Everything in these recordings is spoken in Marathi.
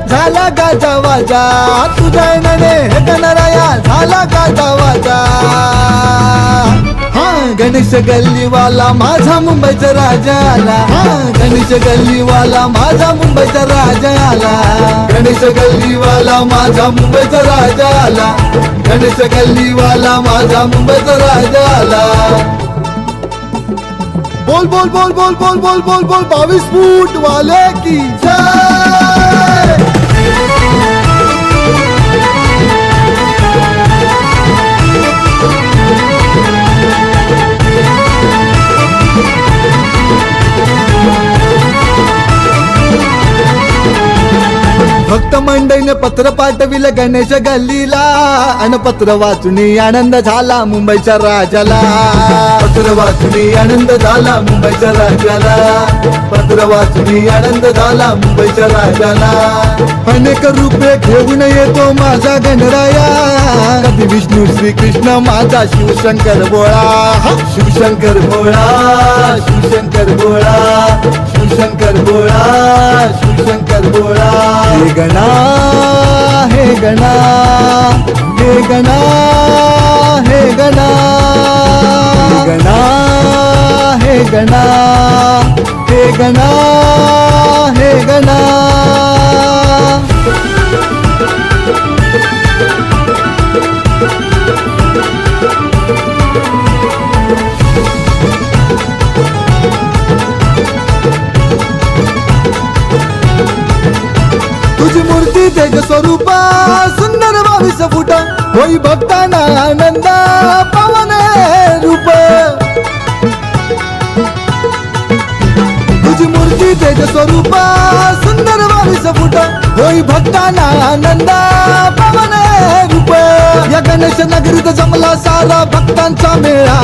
झाला गाजा वाजा, तुझ्या नने हे गणराया झाला गाजा वाजा. गणेश गल्लीवाला माझा मुंबईचा राजा आला. गणेश गल्लीवाला माझा मुंबईचा राजा आला. गणेश गल्लीवाला माझा मुंबईचा राजा आला. गणेश गल्लीवाला माझा मुंबईचा राजा आला. बोल बोल बोल बोल बोल बोल बोल बोल 22 फूट वाले की जय. भक्त मंडळीने पत्र पाठविलं गणेश गल्लीला, आणि पत्र वाचून आनंद झाला मुंबईच्या राजाला. पत्र वाचून आनंद झाला मुंबईच्या राजाला. पत्र वाचून आनंद झाला मुंबईच्या राजाला. अनेक रूपे घेऊन येतो माझा गणराया, कधी विष्णू श्रीकृष्ण माझा शिवशंकर भोळा. शिवशंकर भोळा, शिवशंकर भोळा, शिवशंकर भोळा, शिवशंकर भोळा. हे गणा, हे गणा, हे गणा, हे गणा, हे गणा, हे गणा, हे गणा, हे गणा. तुझी मूर्ती तेज स्वरूपा सुंदर 22 फुट, होई भक्तांना आनंद पावन रूप. तुझी मूर्ती तेज स्वरूपा सुंदर 22 फुट, होई भक्तांना आनंद पावन रूप. या गणेश नगरीत जमला सारा भक्तांचा मेळा.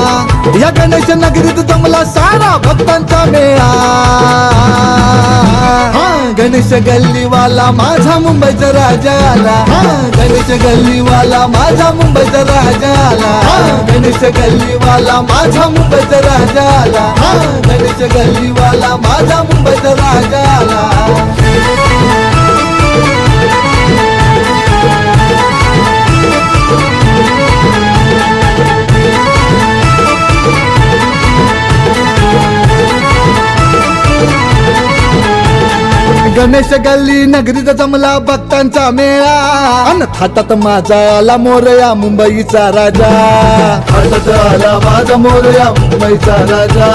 या गणेश नगरीत जमला सारा भक्तांचा मेळा. गणेश गल्लीवाला माझा मुंबईचा राजा आला. गणेश गल्लीवाला माझा मुंबईचा राजा आला. गणेश गल्लीवाला माझा मुंबईचा राजा आला. गणेश गल्लीवाला माझा मुंबईचा राजा आला. गणेश गल्ली नगरीत जमला भक्तांचा मेळा, अन थाटात माझा आला मोरया मुंबईचा राजा. थाटात आला माझा मोरया मुंबईचा राजा.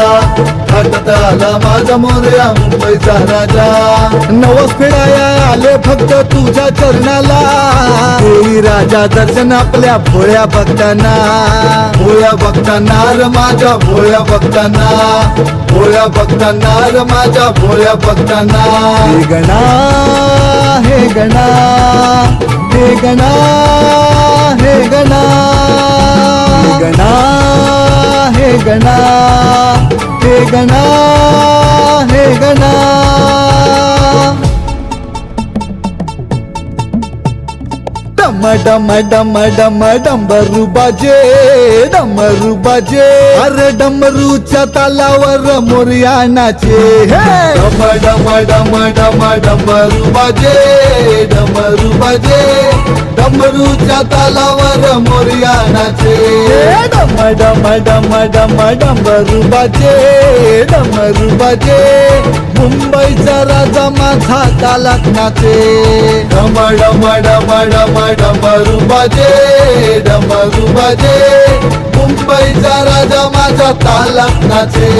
थाटात आला माझा मोरया मुंबईचा राजा. नवस फेडाया आले भक्त तुझ्या चरणाला, देई राजा दर्शन आपल्या भोळ्या भक्तांना. भोळ्या भक्तांना र माझ्या भोळ्या भक्तांना. भोळ्या भक्तांना र माझ्या भोळ्या भक्तांना. हे गणा, हे गणा, हे गणा, हे गणा, हे गणा, हे गणा, हे गणा, हे गणा. डम डम डम डम डंबरू बाजे, डमरू बाजे. अरे डमरूच्या तालावर मोरया नाचे. डम डम डम डम डमरू बाजे, डमरू बाजे. डमरूच्या तालावर मोरया नाचे. डम डम डम डम डमरू बाजे, डमरू बाजे. मुंबईचा राजा माझा तालात नाचे. डम डम डम डम डमरू बाजे, डमरू बाजे. मुंबईचा राजा माझा तालात नाचे.